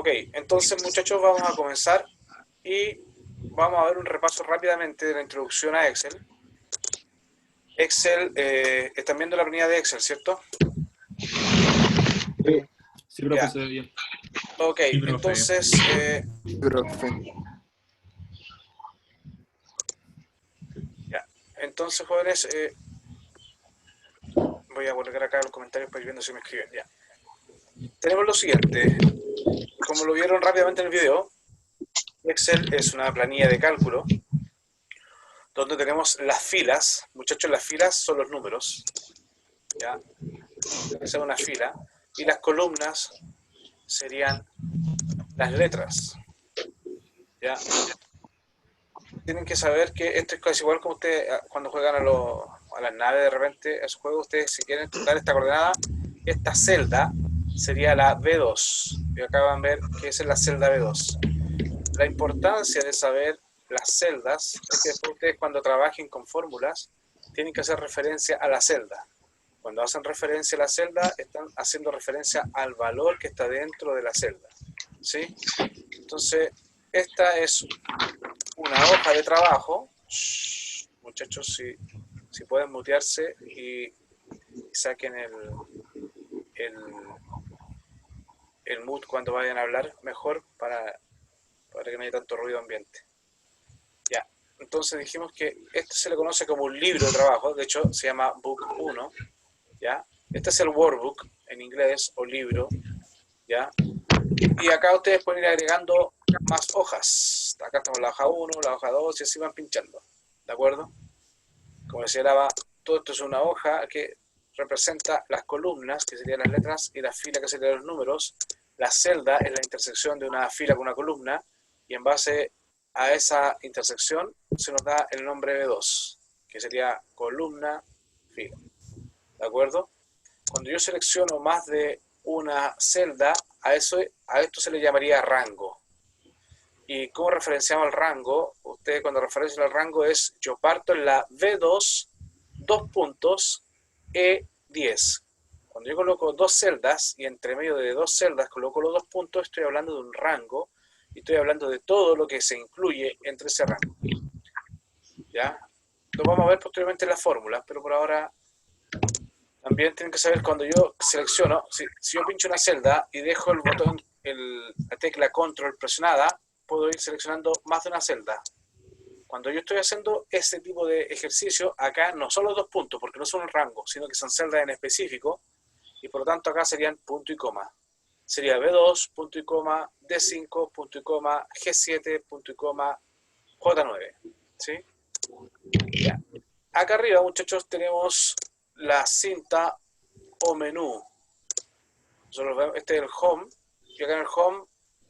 Ok, entonces muchachos vamos a comenzar y vamos a ver un repaso rápidamente de la introducción a Excel. Excel, están viendo la planilla de Excel, ¿cierto? Sí, sí, profe, Ya, se ve bien. ok, Sí, profe. entonces, Profe. ya. Entonces jóvenes, voy a colocar acá los comentarios para ir viendo si me escriben, ya. Tenemos lo siguiente, como lo vieron rápidamente en el video, Excel es una planilla de cálculo donde tenemos las filas. Muchachos, las filas son los números, ¿ya? Esa es una fila. Y las columnas serían las letras, ¿ya? Tienen que saber que esto es casi igual como ustedes cuando juegan a las naves de repente, a su juego, ustedes si quieren tocar esta coordenada, esta celda sería la B2. Y acá van a ver que esa es la celda B2. La importancia de saber las celdas es que después ustedes cuando trabajen con fórmulas tienen que hacer referencia a la celda. Cuando hacen referencia a la celda están haciendo referencia al valor que está dentro de la celda, ¿sí? Entonces esta es una hoja de trabajo. Shh, muchachos, si pueden mutearse y saquen el mute cuando vayan a hablar, mejor para que no haya tanto ruido ambiente. Ya, entonces dijimos que este se le conoce como un libro de trabajo, de hecho se llama Book 1, ¿ya? Este es el workbook en inglés o libro, ¿ya? Y acá ustedes pueden ir agregando más hojas. Acá estamos la hoja 1, la hoja 2 y así van pinchando, ¿de acuerdo? Como decía Lava, todo esto es una hoja que representa las columnas, que serían las letras, y la fila, que serían los números. La celda es la intersección de una fila con una columna, y en base a esa intersección se nos da el nombre B2, que sería columna, fila. ¿De acuerdo? Cuando yo selecciono más de una celda, a esto se le llamaría rango. ¿Y cómo referenciamos el rango? Ustedes cuando referencian el rango es, yo parto en la B2, 2 puntos, E10. Cuando yo coloco dos celdas y entre medio de dos celdas coloco los 2 puntos, estoy hablando de un rango y estoy hablando de todo lo que se incluye entre ese rango. ¿Ya? Lo vamos a ver posteriormente en las fórmulas, pero por ahora también tienen que saber cuando yo selecciono, si yo pincho una celda y dejo el botón, la tecla control presionada, puedo ir seleccionando más de una celda. Cuando yo estoy haciendo este tipo de ejercicio, acá no son los 2 puntos, porque no son un rango, sino que son celdas en específico, y por lo tanto acá serían punto y coma. Sería B2, punto y coma, D5, punto y coma, G7, punto y coma, J9. ¿Sí? Ya. Acá arriba, muchachos, tenemos la cinta o menú. Nosotros vemos, este es el home, y acá en el home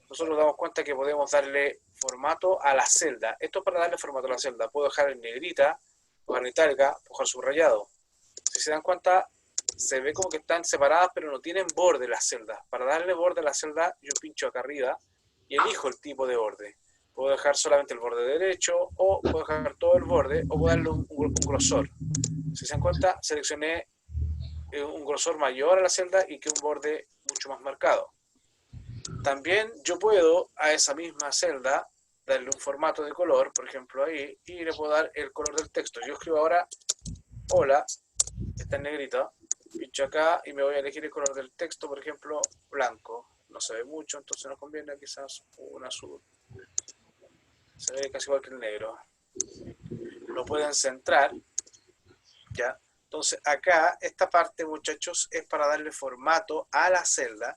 nosotros nos damos cuenta que podemos darle formato a la celda. Esto es para darle formato a la celda. Puedo dejar en negrita, puedo dejar en itálica, puedo dejar subrayado. Si se dan cuenta, se ve como que están separadas, pero no tienen borde las celdas. Para darle borde a la celda, yo pincho acá arriba y elijo el tipo de borde. Puedo dejar solamente el borde derecho, o puedo dejar todo el borde, o puedo darle un grosor. Si se dan cuenta, seleccioné un grosor mayor a la celda y que un borde mucho más marcado. También yo puedo a esa misma celda darle un formato de color, por ejemplo ahí, y le puedo dar el color del texto. Yo escribo ahora hola, está en negrito, pincho acá y me voy a elegir el color del texto, por ejemplo, blanco. No se ve mucho, entonces nos conviene quizás un azul. Se ve casi igual que el negro. Lo pueden centrar, ¿ya? Entonces acá, esta parte, muchachos, es para darle formato a la celda.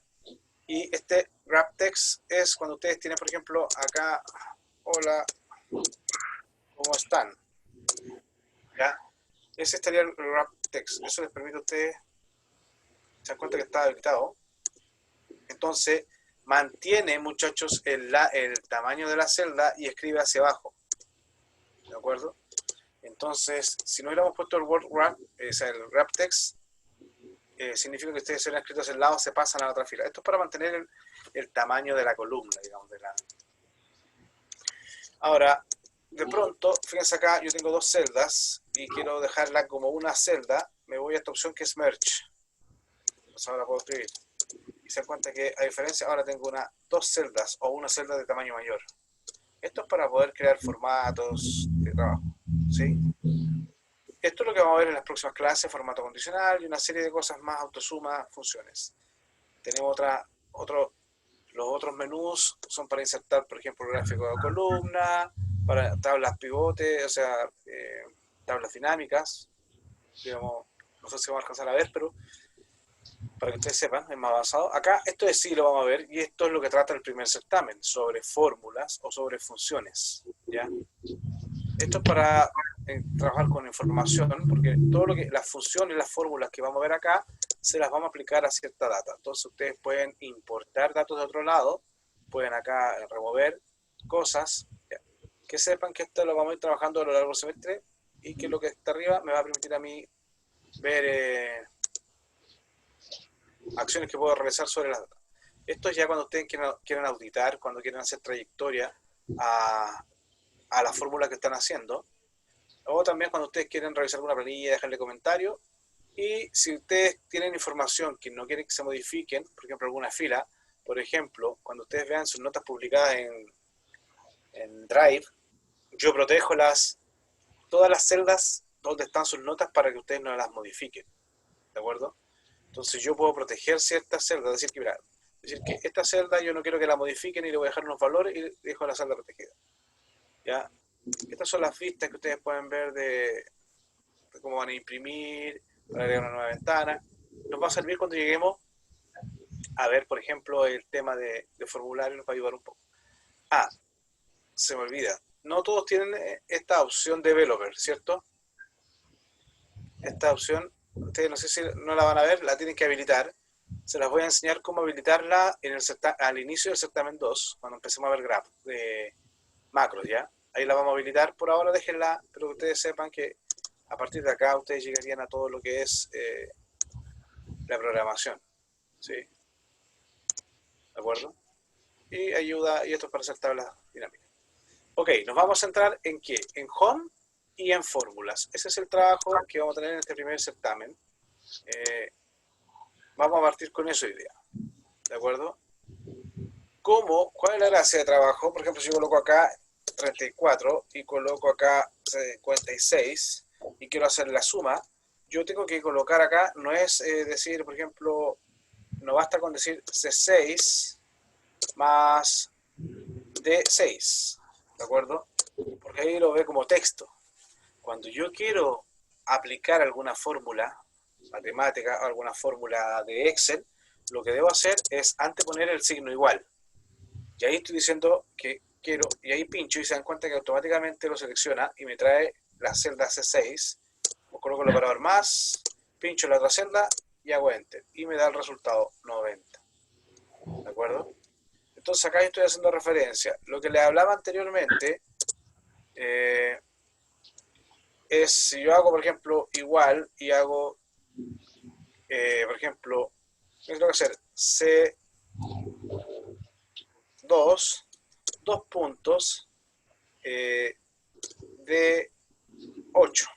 Y este wrap text es cuando ustedes tienen, por ejemplo, acá, hola, ¿cómo están? ¿Ya? Ese estaría el wrap text. Eso les permite a ustedes, se dan cuenta que está habilitado. Entonces, mantiene, muchachos, el tamaño de la celda y escribe hacia abajo. ¿De acuerdo? Entonces, si no hubiéramos puesto el word wrap, o sea, el wrap text, significa que ustedes se han escrito hacia el lado, se pasan a la otra fila. Esto es para mantener el tamaño de la columna, digamos. Ahora, de pronto, fíjense acá, yo tengo dos celdas y quiero dejarla como una celda. Me voy a esta opción que es Merge. Entonces ahora puedo escribir y se dan cuenta que a diferencia ahora tengo dos celdas o una celda de tamaño mayor. Esto es para poder crear formatos de trabajo, ¿sí? Esto es lo que vamos a ver en las próximas clases, formato condicional y una serie de cosas más, autosuma, funciones. Tenemos los otros menús son para insertar, por ejemplo, gráfico de columna, para tablas pivote, o sea, tablas dinámicas, digamos, no sé si vamos a alcanzar a ver, pero para que ustedes sepan, es más avanzado. Acá, esto es sí lo vamos a ver, y esto es lo que trata el primer certamen, sobre fórmulas o sobre funciones, ¿ya? Esto es para trabajar con información, porque todo lo que, las funciones, las fórmulas que vamos a ver acá, se las vamos a aplicar a cierta data. Entonces ustedes pueden importar datos de otro lado, pueden acá remover cosas, ¿ya? Que sepan que esto lo vamos a ir trabajando a lo largo del semestre y que lo que está arriba me va a permitir a mí ver acciones que puedo realizar sobre las datas. Esto es ya cuando ustedes quieran auditar, cuando quieran hacer trayectoria a la fórmula que están haciendo, o también cuando ustedes quieren revisar alguna planilla, dejarle comentarios. Y si ustedes tienen información que no quieren que se modifiquen, por ejemplo, alguna fila, por ejemplo, cuando ustedes vean sus notas publicadas en Drive, yo protejo todas las celdas donde están sus notas para que ustedes no las modifiquen, ¿de acuerdo? Entonces yo puedo proteger ciertas celdas, decir que esta celda yo no quiero que la modifiquen y le voy a dejar unos valores y dejo la celda protegida. ¿Ya? Estas son las vistas que ustedes pueden ver de cómo van a imprimir, para agregar una nueva ventana. Nos va a servir cuando lleguemos a ver, por ejemplo, el tema de formulario, nos va a ayudar un poco. Ah, se me olvida. No todos tienen esta opción de developer, ¿cierto? Esta opción, ustedes no sé si no la van a ver, la tienen que habilitar. Se las voy a enseñar cómo habilitarla al inicio del certamen 2, cuando empecemos a ver graph de macros, ¿ya? Ahí la vamos a habilitar. Por ahora déjenla, pero que ustedes sepan que a partir de acá ustedes llegarían a todo lo que es la programación, ¿sí? ¿De acuerdo? Y ayuda, y esto es para hacer tablas dinámicas. Ok, nos vamos a centrar en qué, en home y en fórmulas. Ese es el trabajo que vamos a tener en este primer certamen. Vamos a partir con eso hoy día, ¿de acuerdo? ¿Cómo? ¿Cuál es la gracia de trabajo? Por ejemplo, si yo coloco acá 34 y coloco acá 56 y quiero hacer la suma, yo tengo que colocar acá, no es decir, por ejemplo, no basta con decir C6 más D6, ¿de acuerdo? Porque ahí lo ve como texto. Cuando yo quiero aplicar alguna fórmula matemática o alguna fórmula de Excel, lo que debo hacer es anteponer el signo igual. Y ahí estoy diciendo que quiero, y ahí pincho y se dan cuenta que automáticamente lo selecciona y me trae la celda C6, coloco el operador más, pincho la otra celda y hago Enter. Y me da el resultado 90. ¿De acuerdo? Entonces acá estoy haciendo referencia. Lo que les hablaba anteriormente es si yo hago, por ejemplo, igual y hago, por ejemplo, ¿qué tengo que hacer? C2, dos puntos de 8.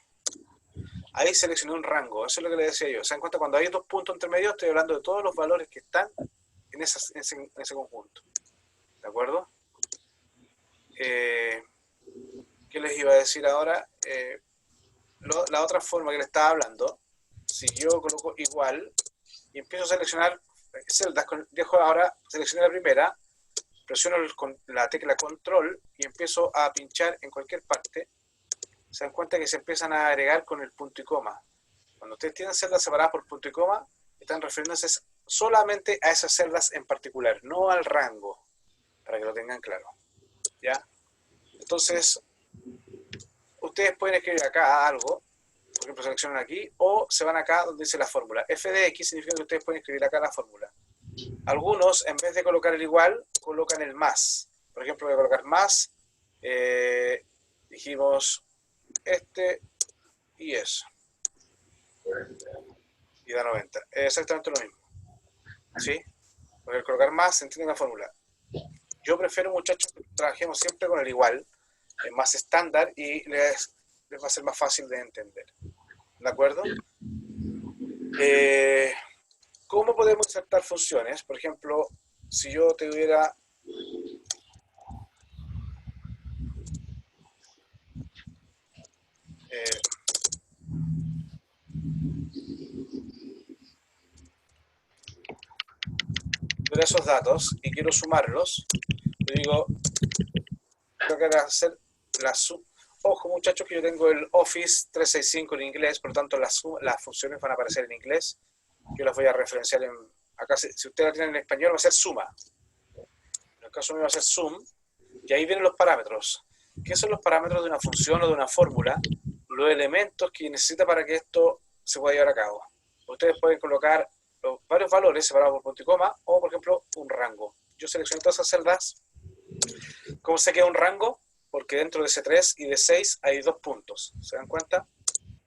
Ahí seleccioné un rango, eso es lo que le decía yo. ¿Se dan cuenta? Cuando hay dos puntos entre medio, estoy hablando de todos los valores que están en ese conjunto. ¿De acuerdo? ¿Qué les iba a decir ahora? La otra forma que le estaba hablando, si yo coloco igual y empiezo a seleccionar celdas, dejo ahora, seleccioné la primera, presiono la tecla control y empiezo a pinchar en cualquier parte, se dan cuenta que se empiezan a agregar con el punto y coma. Cuando ustedes tienen celdas separadas por punto y coma, están refiriéndose solamente a esas celdas en particular, no al rango, para que lo tengan claro. ¿Ya? Entonces, ustedes pueden escribir acá algo, por ejemplo, seleccionan aquí, o se van acá donde dice la fórmula. F de X significa que ustedes pueden escribir acá la fórmula. Algunos, en vez de colocar el igual, colocan el más. Por ejemplo, voy a colocar más, dijimos este y eso. Y da 90. Es exactamente lo mismo. ¿Sí? Porque al colocar más se entiende la fórmula. Yo prefiero, muchachos, que trabajemos siempre con el igual, es más estándar y les va a ser más fácil de entender. ¿De acuerdo? ¿Cómo podemos insertar funciones? Por ejemplo, si yo tuviera eh, esos datos y quiero sumarlos, yo digo, tengo que hacer la suma. Ojo muchachos que yo tengo el Office 365 en inglés, por lo tanto las funciones van a aparecer en inglés. Yo las voy a referenciar en... Acá, si ustedes la tienen en español, va a ser suma. En el caso mío va a ser sum. Y ahí vienen los parámetros. ¿Qué son los parámetros de una función o de una fórmula? Los elementos que necesita para que esto se pueda llevar a cabo. Ustedes pueden colocar varios valores separados por punto y coma, o por ejemplo, un rango. Yo selecciono todas esas celdas. ¿Cómo se queda un rango? Porque dentro de C3 y de 6 hay 2 puntos. ¿Se dan cuenta?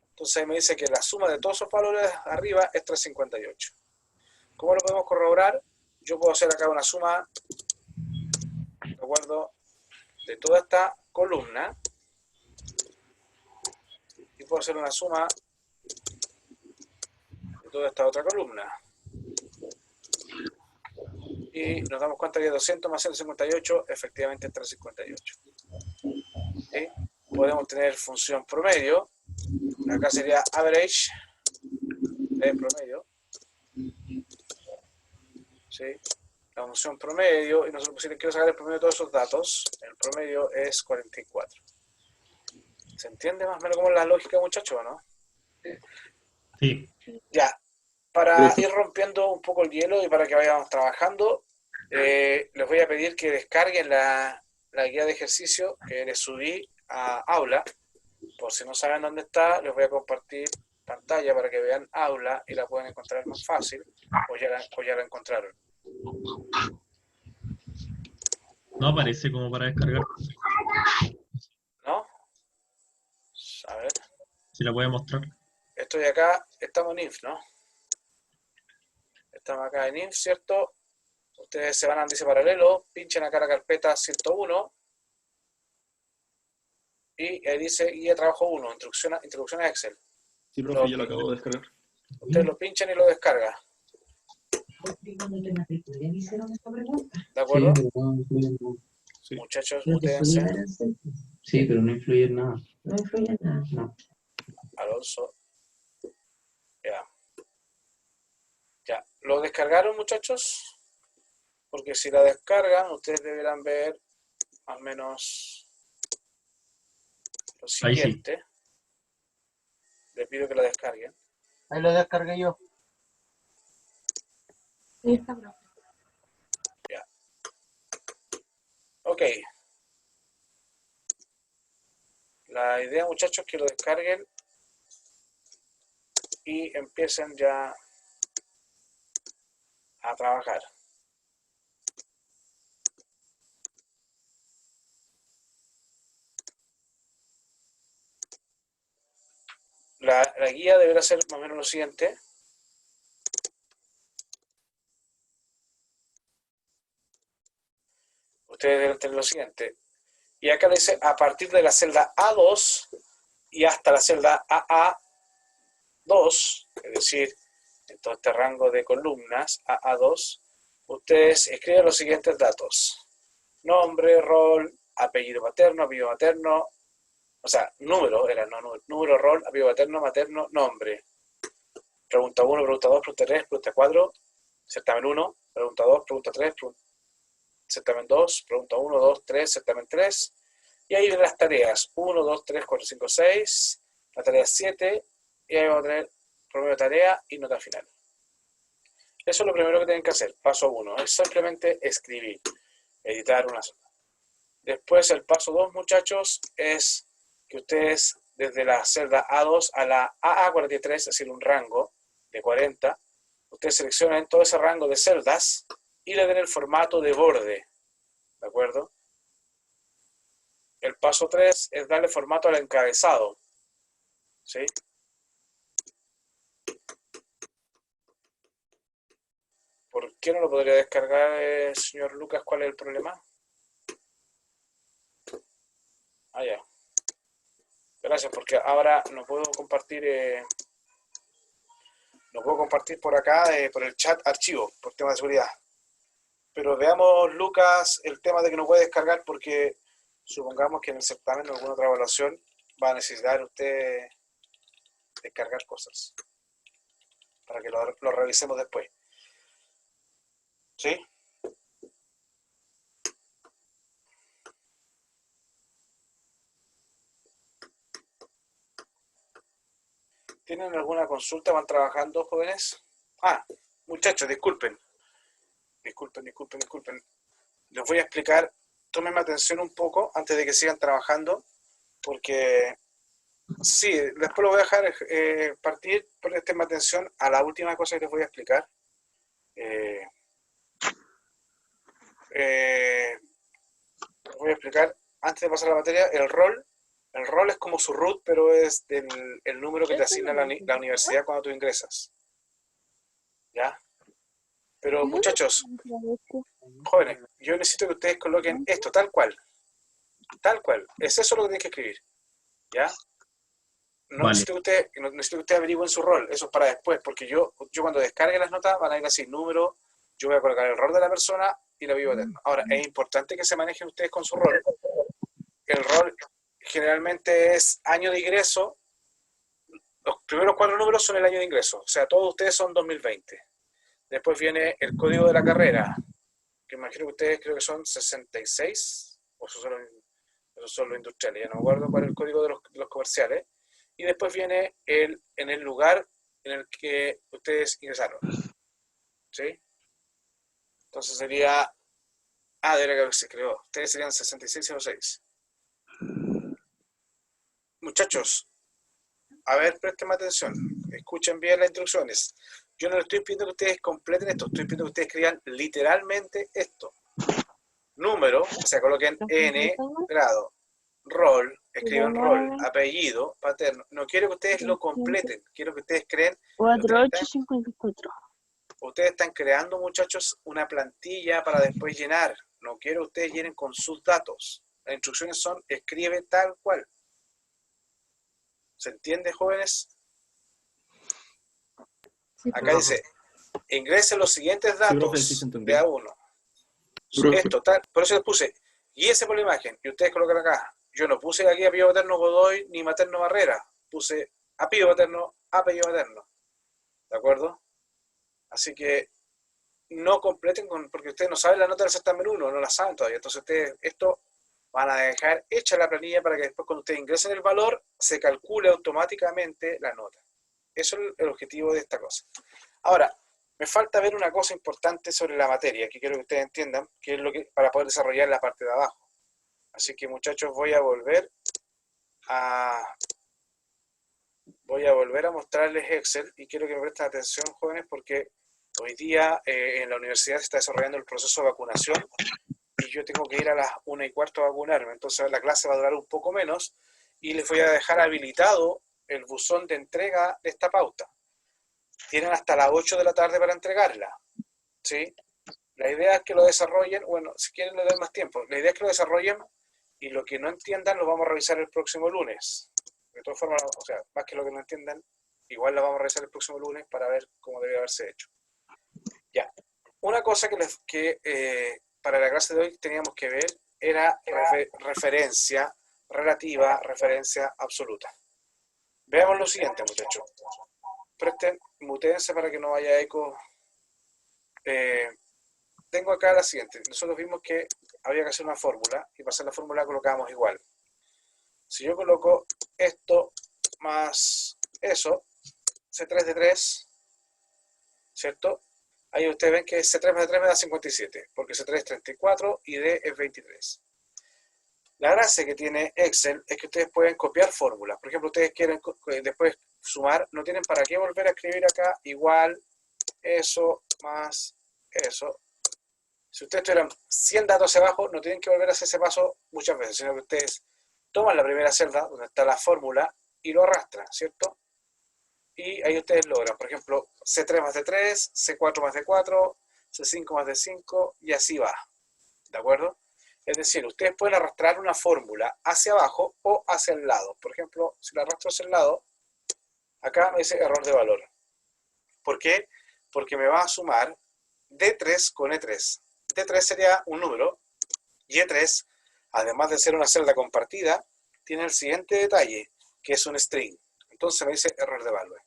Entonces ahí me dice que la suma de todos esos valores arriba es 358. ¿Cómo lo podemos corroborar? Yo puedo hacer acá una suma, ¿de acuerdo?, de toda esta columna, y puedo hacer una suma de toda esta otra columna. Y nos damos cuenta que 200 más 158 efectivamente es 358. ¿Sí? Podemos tener función promedio. Acá sería average de promedio. ¿Sí? La función promedio, y nosotros si le quiero sacar el promedio de todos esos datos, el promedio es 44. ¿Se entiende más o menos cómo es la lógica, muchachos, o no? Sí. Ya, para ir rompiendo un poco el hielo y para que vayamos trabajando, les voy a pedir que descarguen la guía de ejercicio que les subí a Aula. Por si no saben dónde está, les voy a compartir pantalla para que vean Aula y la pueden encontrar más fácil, o ya la encontraron. No aparece como para descargar. ¿No? A ver. Si la puede mostrar. Estoy acá, estamos en INF, ¿no? Estamos acá en INF, ¿cierto? Ustedes se van a índice paralelo, pinchen acá la carpeta 101 y ahí dice guía de trabajo 1, introducción a Excel. Sí, profe, yo lo acabo de descargar. Ustedes lo pinchan y lo descargan. ¿De acuerdo? Sí. Muchachos, mutéense. Sí, pero no influye en nada. No influye en nada, no. Alonso. Ya. Ya. ¿Lo descargaron, muchachos? Porque si la descargan, ustedes deberán ver al menos lo siguiente. Sí. Les pido que la descarguen. Ahí lo descargué yo. Ya. Ok. La idea, muchachos, es que lo descarguen y empiecen ya a trabajar. La guía deberá ser más o menos lo siguiente. Ustedes deben tener lo siguiente. Y acá le dice a partir de la celda A2 y hasta la celda AA2, es decir, en todo este rango de columnas AA2, ustedes escriben los siguientes datos: nombre, rol, apellido materno, o sea, número, número, rol, apellido materno, nombre. Pregunta 1, pregunta 2, pregunta 3, pregunta 4, certamen 1, pregunta 2, pregunta 3, certamen 2, pregunta 1, 2, 3, certamen 3. Y ahí vienen las tareas 1, 2, 3, 4, 5, 6, la tarea 7, y ahí vamos a tener promedio de tarea y nota final. Eso es lo primero que tienen que hacer. Paso 1 es simplemente escribir, editar una sola. Después el paso 2, muchachos, es que ustedes desde la celda A2 a la AA43, es decir, un rango de 40, ustedes seleccionan todo ese rango de celdas y le den el formato de borde, ¿de acuerdo? El paso 3 es darle formato al encabezado, ¿sí? ¿Por qué no lo podría descargar, señor Lucas? ¿Cuál es el problema? Ah, ya. Gracias, porque ahora no puedo compartir No puedo compartir por acá, por el chat, archivos, por tema de seguridad. Pero veamos, Lucas, el tema de que no puede descargar porque supongamos que en el certamen o alguna otra evaluación va a necesitar usted descargar cosas para que lo revisemos después. ¿Sí? ¿Tienen alguna consulta? ¿Van trabajando, jóvenes? Ah, muchachos, disculpen. Disculpen. Les voy a explicar, tómenme atención un poco antes de que sigan trabajando, porque sí, después lo voy a dejar partir, prestenme atención a la última cosa que les voy a explicar. Les voy a explicar, antes de pasar a la materia, el rol. El rol es como su root, pero es el número que te asigna la universidad cuando tú ingresas. ¿Ya? Pero muchachos, jóvenes, yo necesito que ustedes coloquen esto tal cual. Tal cual. Es eso lo que tienen que escribir. ¿Ya? No Vale. necesito que ustedes averigüen su rol. Eso es para después, porque yo cuando descargue las notas van a ir así, número, yo voy a colocar el rol de la persona y la vivo eterno. Ahora, es importante que se manejen ustedes con su rol. El rol generalmente es año de ingreso. Los primeros 4 números son el año de ingreso. O sea, todos ustedes son 2020. Después viene el código de la carrera, que imagino que ustedes creo que son 66, o esos son los industriales, ya no me acuerdo cuál es el código de los comerciales. Y después viene en el lugar en el que ustedes ingresaron. ¿Sí? Entonces sería... Ah, de verdad que se creó. Ustedes serían 6606. Muchachos, a ver, presten atención. Escuchen bien las instrucciones. Yo no les estoy pidiendo que ustedes completen esto, estoy pidiendo que ustedes escriban literalmente esto. Número, o sea, coloquen N, grado, rol, escriban rol, apellido, paterno. No quiero que ustedes lo completen, quiero que ustedes creen. 4854. Ustedes están creando, muchachos, una plantilla para después llenar. No quiero que ustedes llenen con sus datos. Las instrucciones son, escribe tal cual. ¿Se entiende, jóvenes? Acá dice, ingresen los siguientes datos profe, sí se entendió. de A1. Profe. Esto, tal, por eso les puse, guíense por la imagen, y ustedes colocan acá. Yo no puse aquí apellido materno Godoy ni materno Barrera, puse apellido materno, apellido materno. ¿De acuerdo? Así que no completen porque ustedes no saben la nota del certamen 1, no la saben todavía. Entonces ustedes esto van a dejar hecha la planilla para que después cuando ustedes ingresen el valor se calcule automáticamente la nota. Eso es el objetivo de esta cosa. Ahora, me falta ver una cosa importante sobre la materia, que quiero que ustedes entiendan, que es lo que para poder desarrollar la parte de abajo. Así que, muchachos, voy a volver a mostrarles Excel y quiero que me presten atención, jóvenes, porque hoy día en la universidad se está desarrollando el proceso de vacunación y yo tengo que ir a las 1:15 a vacunarme. Entonces la clase va a durar un poco menos y les voy a dejar habilitado el buzón de entrega de esta pauta. Tienen hasta las 8 de la tarde para entregarla, ¿sí? La idea es que lo desarrollen, bueno, si quieren le doy más tiempo. La idea es que lo desarrollen y lo que no entiendan lo vamos a revisar el próximo lunes. De todas formas, o sea, más que lo que no entiendan, igual la vamos a revisar el próximo lunes para ver cómo debe haberse hecho. Ya. Una cosa que para la clase de hoy teníamos que ver era referencia relativa, referencia absoluta. Veamos lo siguiente, muchachos. Mutéense para que no haya eco. Tengo acá la siguiente. Nosotros vimos que había que hacer una fórmula y para hacer la fórmula colocamos igual. Si yo coloco esto más eso, C3 de 3, ¿cierto? Ahí ustedes ven que C3 más de 3 me da 57, porque C3 es 34 y D es 23. La gracia que tiene Excel es que ustedes pueden copiar fórmulas. Por ejemplo, ustedes quieren después sumar, no tienen para qué volver a escribir acá igual eso más eso. Si ustedes tuvieran 100 datos hacia abajo, no tienen que volver a hacer ese paso muchas veces, sino que ustedes toman la primera celda donde está la fórmula y lo arrastran, ¿cierto? Y ahí ustedes logran, por ejemplo, C3 más de 3, C4 más de 4, C5 más de 5 y así va. ¿De acuerdo? Es decir, ustedes pueden arrastrar una fórmula hacia abajo o hacia el lado. Por ejemplo, si la arrastro hacia el lado, acá me dice error de valor. ¿Por qué? Porque me va a sumar D3 con E3. D3 sería un número y E3, además de ser una celda compartida, tiene el siguiente detalle, que es un string. Entonces me dice error de value.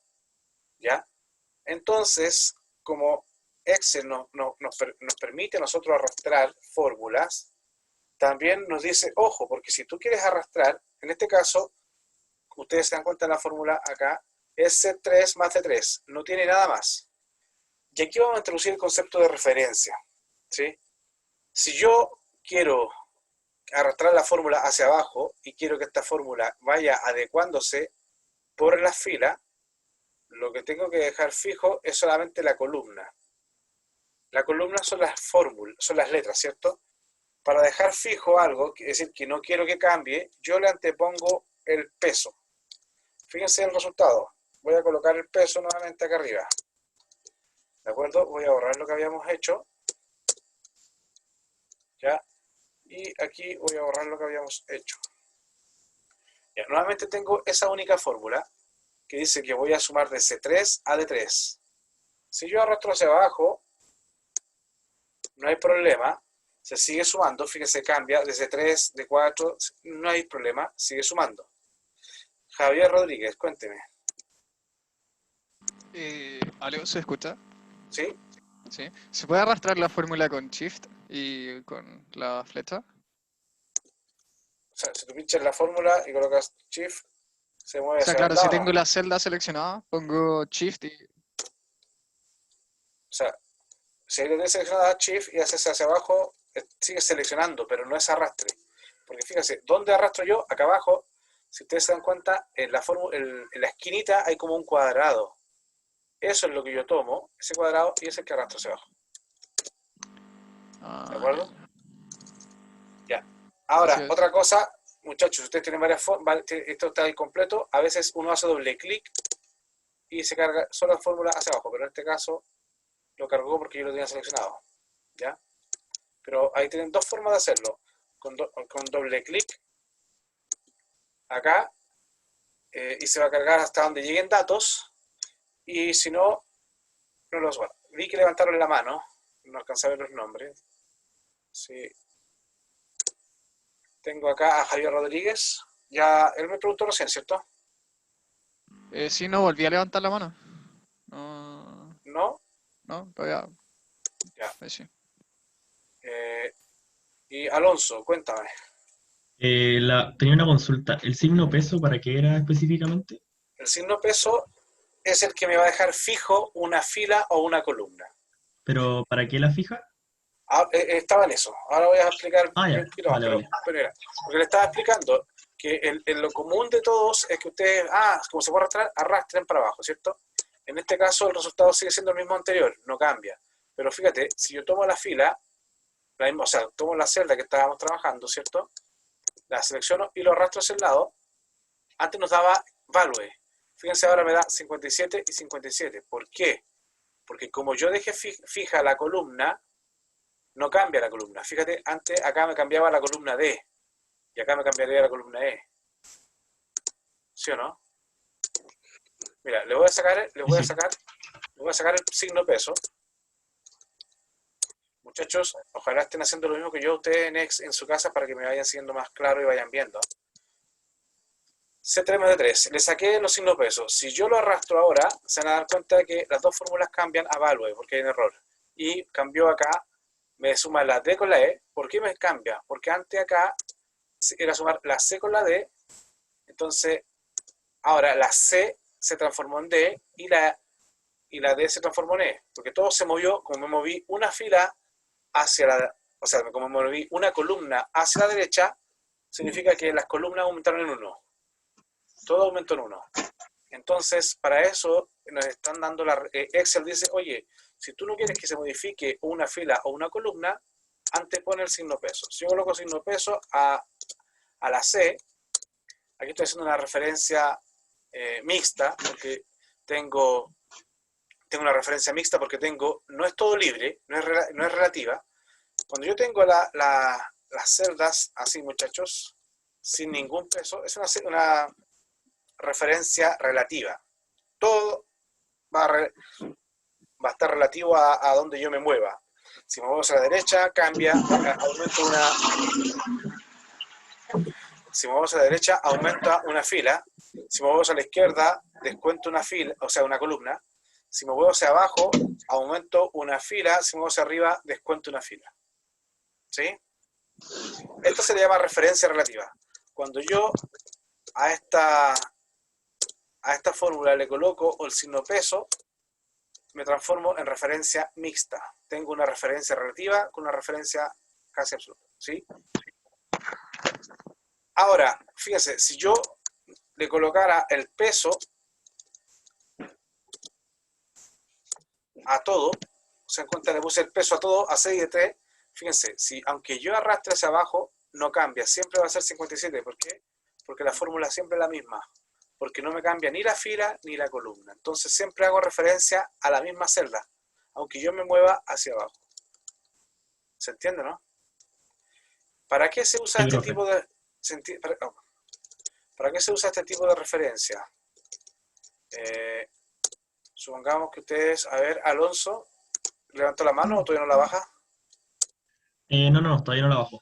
¿Ya? Entonces, como Excel nos permite a nosotros arrastrar fórmulas, también nos dice, ojo, porque si tú quieres arrastrar, en este caso, ustedes se dan cuenta de la fórmula acá, es C3 más D3, no tiene nada más. Y aquí vamos a introducir el concepto de referencia, ¿sí? Si yo quiero arrastrar la fórmula hacia abajo y quiero que esta fórmula vaya adecuándose por la fila, lo que tengo que dejar fijo es solamente la columna. La columna son las fórmulas, son las letras, ¿cierto? Para dejar fijo algo, es decir, que no quiero que cambie, yo le antepongo el peso. Fíjense el resultado. Voy a colocar el peso nuevamente acá arriba. ¿De acuerdo? Voy a borrar lo que habíamos hecho. ¿Ya? Y aquí voy a borrar lo que habíamos hecho. Ya, nuevamente tengo esa única fórmula que dice que voy a sumar de C3 a D3. Si yo arrastro hacia abajo, no hay problema. Se sigue sumando, fíjese, cambia de C3, D4, no hay problema, sigue sumando. Javier Rodríguez, cuénteme. ¿Aló? ¿Se escucha? ¿Sí? Sí. ¿Se puede arrastrar la fórmula con Shift y con la flecha? O sea, si tú pinchas la fórmula y colocas Shift, se mueve O sea, hacia un claro, si lado, tengo ¿no? la celda seleccionada, pongo Shift y... O sea, si ahí lo tienes seleccionado Shift y haces hacia abajo, sigues seleccionando, pero no es arrastre. Porque fíjate, ¿dónde arrastro yo? Acá abajo, si ustedes se dan cuenta, en la esquinita hay como un cuadrado. Eso es lo que yo tomo, ese cuadrado, y es el que arrastro hacia abajo. ¿De acuerdo? Ya. Ahora, Así es. otra cosa, muchachos, ustedes tienen varias formas, esto está incompleto, a veces uno hace doble clic y se carga solo la fórmula hacia abajo, pero en este caso lo cargó porque yo lo tenía seleccionado. ¿Ya? Pero ahí tienen dos formas de hacerlo. Con doble clic acá y se va a cargar hasta donde lleguen datos, y si no, no los va. Vi que levantaron la mano, no alcancé a ver los nombres. Sí. Tengo acá a Javier Rodríguez. Ya, él me preguntó recién, ¿cierto? Sí, no volví a levantar la mano. No, ¿No? no, todavía. Ya. Ahí sí. Y Alonso, cuéntame. Tenía una consulta. ¿El signo peso para qué era específicamente? El signo peso es el que me va a dejar fijo una fila o una columna. ¿Pero para qué la fija? Estaba en eso. Ahora voy a explicar Ah, ya. un poquito más, Vale, vale. pero era, porque le estaba explicando que en lo común de todos es que ustedes, como se puede arrastrar, arrastren para abajo, ¿cierto? En este caso el resultado sigue siendo el mismo anterior, no cambia. Pero fíjate, si yo tomo la fila, o sea, tomo la celda que estábamos trabajando, ¿cierto? La selecciono y lo arrastro hacia el lado. Antes nos daba value. Fíjense, ahora me da 57 y 57. ¿Por qué? Porque como yo dejé fija la columna, no cambia la columna. Fíjate, antes acá me cambiaba la columna D y acá me cambiaría la columna E. ¿Sí o no? Mira, le voy a sacar el signo peso. Muchachos, ojalá estén haciendo lo mismo que yo ustedes en su casa para que me vayan siendo más claro y vayan viendo. C3 más D3. Le saqué los signos pesos. Si yo lo arrastro ahora, se van a dar cuenta de que las dos fórmulas cambian a value porque hay un error. Y cambió acá, me suma la D con la E. ¿Por qué me cambia? Porque antes acá era sumar la C con la D. Entonces, ahora la C se transformó en D y la D se transformó en E. Porque todo se movió, como me moví una fila hacia la, o sea, como me moví una columna hacia la derecha, significa que las columnas aumentaron en 1. Todo aumentó en 1. Entonces, para eso nos están dando Excel dice, oye, si tú no quieres que se modifique una fila o una columna, antepone el signo peso. Si yo coloco signo peso a la C, aquí estoy haciendo una referencia mixta, porque tengo una referencia mixta porque no es todo libre, no es relativa. Cuando yo tengo las celdas así, muchachos, sin ningún peso, es una referencia relativa. Todo va va a estar relativo a donde yo me mueva. Si me muevo hacia la derecha, cambia, aumento una... Si me muevo hacia la derecha, aumenta una fila. Si me muevo hacia la izquierda, descuento una fila, o sea, una columna. Si me muevo hacia abajo, aumento una fila. Si me muevo hacia arriba, descuento una fila. ¿Sí? Esto se le llama referencia relativa. Cuando yo a esta fórmula le coloco el signo peso, me transformo en referencia mixta. Tengo una referencia relativa con una referencia casi absoluta. ¿Sí? Ahora, fíjense, si yo le colocara el peso a todo, se dan cuenta, le puse el peso a todo, a 6 de 3, fíjense, si aunque yo arrastre hacia abajo, no cambia, siempre va a ser 57. ¿Por qué? Porque la fórmula siempre es la misma, porque no me cambia ni la fila ni la columna. Entonces siempre hago referencia a la misma celda, aunque yo me mueva hacia abajo. ¿Se entiende, no? ¿Para qué se usa este tipo de... ¿Para qué se usa este tipo de referencia? Supongamos que ustedes... A ver, Alonso, ¿levantó la mano o todavía no la baja? No, todavía no la bajo.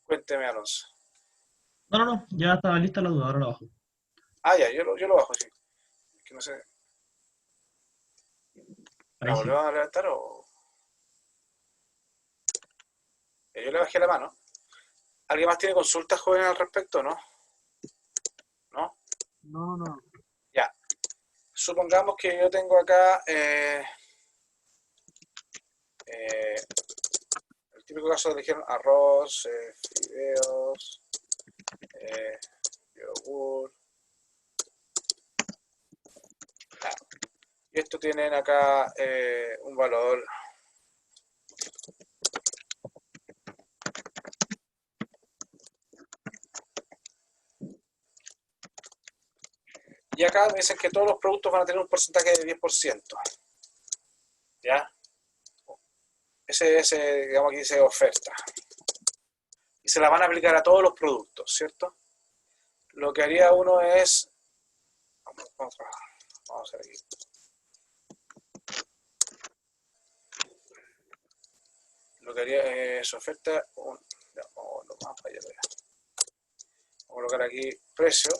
Cuénteme, Alonso. No, ya estaba lista la duda, ahora la bajo. Ah, ya, yo lo bajo, sí. Es que no sé. ¿La Ahí sí. volvemos a levantar o...? Yo le bajé la mano. ¿Alguien más tiene consultas, jóvenes, al respecto, no? ¿No? No. Ya. Supongamos que yo tengo acá el típico caso de dijeron arroz, fideos, yogur. Y esto tienen acá un valor. Y acá me dicen que todos los productos van a tener un porcentaje de 10%. ¿Ya? Ese, digamos, aquí dice oferta. Y se la van a aplicar a todos los productos, ¿cierto? Lo que haría uno es... Vamos a hacer aquí. Lo que haría es oferta... Vamos a colocar aquí precio.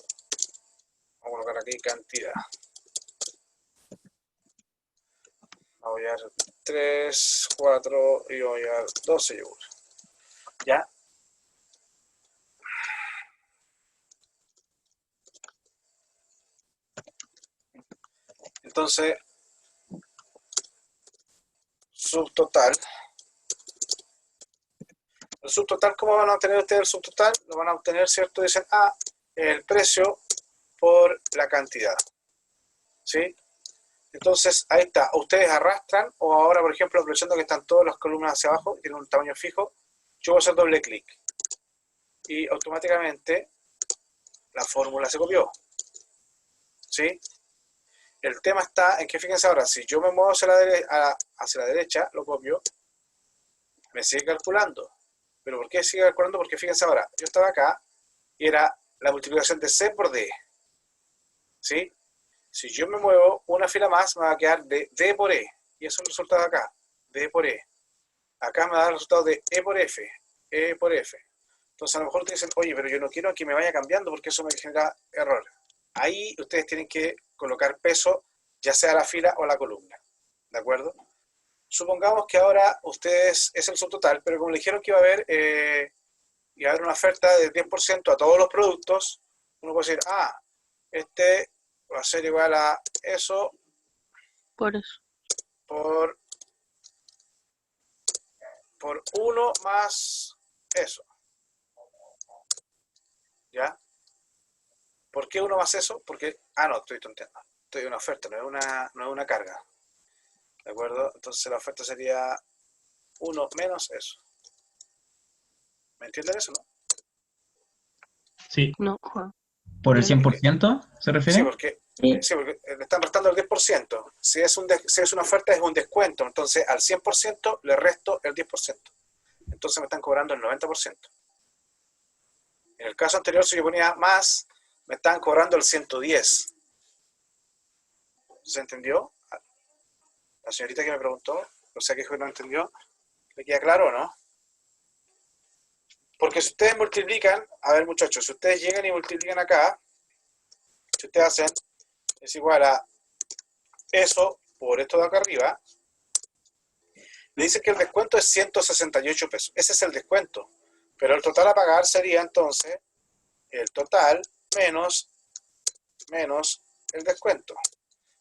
Vamos a colocar aquí cantidad. Voy a dar 3, 4 y voy a dar 12 yogur. ¿Ya? Entonces, subtotal. El subtotal, ¿cómo van a obtener ustedes el subtotal? Lo van a obtener, ¿cierto? Dicen, el precio por la cantidad. ¿Sí? Entonces, ahí está. Ustedes arrastran, o ahora, por ejemplo, aprovechando que están todas las columnas hacia abajo y tienen un tamaño fijo, yo voy a hacer doble clic. Y automáticamente la fórmula se copió. ¿Sí? El tema está en que, fíjense ahora, si yo me muevo hacia la derecha, lo copio, me sigue calculando. ¿Pero por qué sigue calculando? Porque fíjense ahora, yo estaba acá y era la multiplicación de C por D. ¿Sí? Si yo me muevo una fila más, me va a quedar de D por E. Y eso es el resultado de acá, D por E. Acá me da el resultado de E por F, E por F. Entonces a lo mejor ustedes dicen, oye, pero yo no quiero que me vaya cambiando porque eso me genera error. Ahí ustedes tienen que colocar peso, ya sea a la fila o a la columna. ¿De acuerdo? Supongamos que ahora ustedes, es el subtotal, pero como le dijeron que iba a haber una oferta del 10% a todos los productos, uno puede decir, este va a ser igual a eso Por eso. por 1 más eso. ¿Ya? ¿Por qué 1 más eso? Porque, no, estoy tonteando. Estoy en una oferta, no es una carga. ¿De acuerdo? Entonces la oferta sería 1 menos eso. ¿Me entienden eso, no? Sí. No, Juan. ¿Por el Sí. 100% se Sí, refiere? porque le están restando el 10%. Si es una oferta, es un descuento. Entonces, al 100% le resto el 10%. Entonces me están cobrando el 90%. En el caso anterior, si yo ponía más, me estaban cobrando el 110. ¿Se entendió? La señorita que me preguntó, o sea que no entendió, ¿le queda claro o no? Porque si ustedes multiplican, a ver muchachos, si ustedes llegan y multiplican acá, si ustedes hacen, es igual a eso por esto de acá arriba, le dice que el descuento es 168 pesos. Ese es el descuento. Pero el total a pagar sería entonces el total menos el descuento,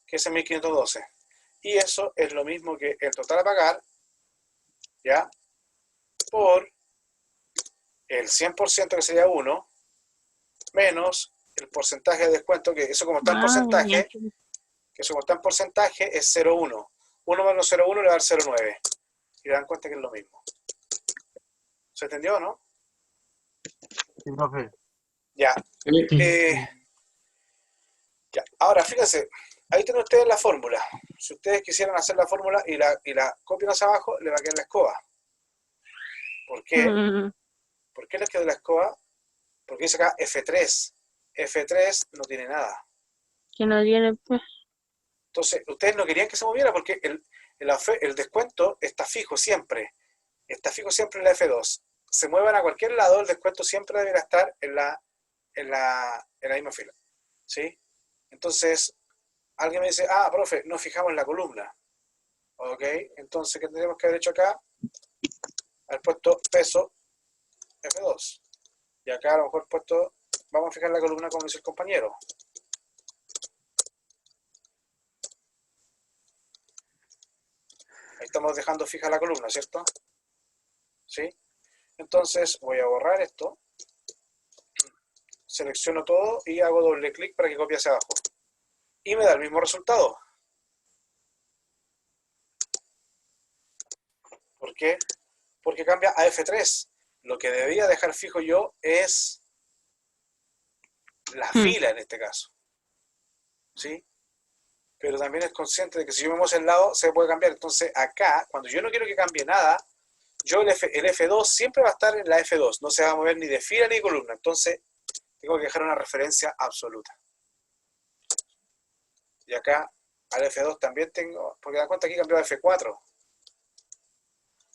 que es el 1512. Y eso es lo mismo que el total a pagar, ¿ya? Por el 100% que sería 1, menos el porcentaje de descuento, que eso como está en porcentaje, es 0,1. 1 menos 0,1 le va a dar 0,9. Y dan cuenta que es lo mismo. ¿Se entendió o no? Sí, profe. Ya. Ya. Ahora, fíjense, ahí tienen ustedes la fórmula. Si ustedes quisieran hacer la fórmula y la copian hacia abajo, le va a quedar la escoba. ¿Por qué? ¿Por qué les quedó la escoba? Porque dice acá F3. F3 no tiene nada. Que no tiene, pues. Entonces, ustedes no querían que se moviera porque el descuento está fijo siempre. Está fijo siempre en la F2. Se muevan a cualquier lado, el descuento siempre deberá estar en la misma fila. ¿Sí? Entonces, alguien me dice, profe, no fijamos la columna. ¿Ok? Entonces, ¿qué tendríamos que haber hecho acá? Haber puesto peso F2. Y acá a lo mejor puesto, vamos a fijar la columna como dice el compañero. Ahí estamos dejando fija la columna, ¿cierto? ¿Sí? Entonces voy a borrar esto. Selecciono todo y hago doble clic para que copie hacia abajo. Y me da el mismo resultado. ¿Por qué? Porque cambia a F3. Lo que debía dejar fijo yo es la fila en este caso. ¿Sí? Pero también es consciente de que si yo me muevo hacia el lado, se puede cambiar. Entonces acá, cuando yo no quiero que cambie nada, yo el F2 siempre va a estar en la F2. No se va a mover ni de fila ni de columna. Entonces tengo que dejar una referencia absoluta. Y acá al F2 también tengo, porque da cuenta aquí cambió a F4.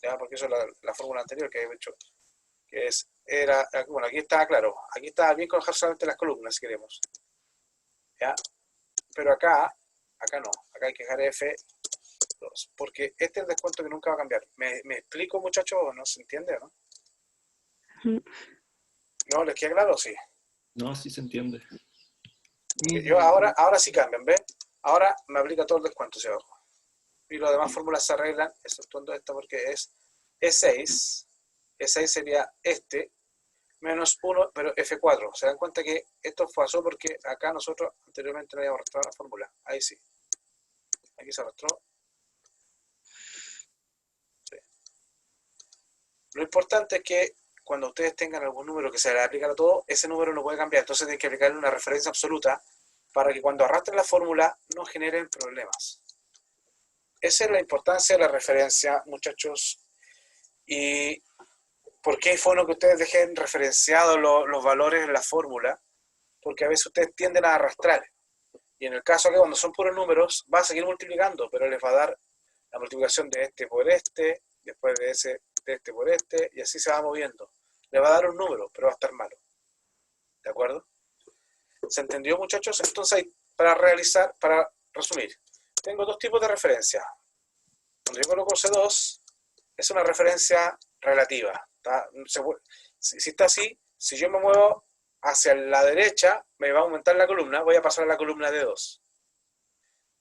¿Ya? Porque eso es la fórmula anterior que he hecho. Bueno, aquí estaba claro. Aquí estaba bien con dejar solamente las columnas si queremos. ¿Ya? Pero acá no. Acá hay que dejar F2. Porque este es el descuento que nunca va a cambiar. ¿Me explico, muchachos? ¿No se entiende, no? ¿No? ¿Les queda claro? Sí. No, sí se entiende. Yo ahora sí cambian, ¿ven? Ahora me aplica todo el descuento hacia abajo. Y las demás fórmulas se arreglan, exceptuando esta porque es E6. E6 sería este, menos 1, pero F4. Se dan cuenta que esto pasó porque acá nosotros anteriormente no habíamos arrastrado la fórmula. Ahí sí. Aquí se arrastró. Sí. Lo importante es que cuando ustedes tengan algún número que se le aplica a todo, ese número no puede cambiar. Entonces tienen que aplicarle una referencia absoluta para que cuando arrastren la fórmula no generen problemas. Esa es la importancia de la referencia, muchachos. ¿Y por qué es bueno que ustedes dejen referenciados los valores en la fórmula? Porque a veces ustedes tienden a arrastrar. Y en el caso que cuando son puros números, va a seguir multiplicando, pero les va a dar la multiplicación de este por este, después de este por este, y así se va moviendo. Le va a dar un número, pero va a estar malo. ¿De acuerdo? ¿Se entendió, muchachos? Entonces, para resumir, tengo dos tipos de referencia. Cuando yo coloco C2, es una referencia relativa. Si está así, si yo me muevo hacia la derecha, me va a aumentar la columna, voy a pasar a la columna D2.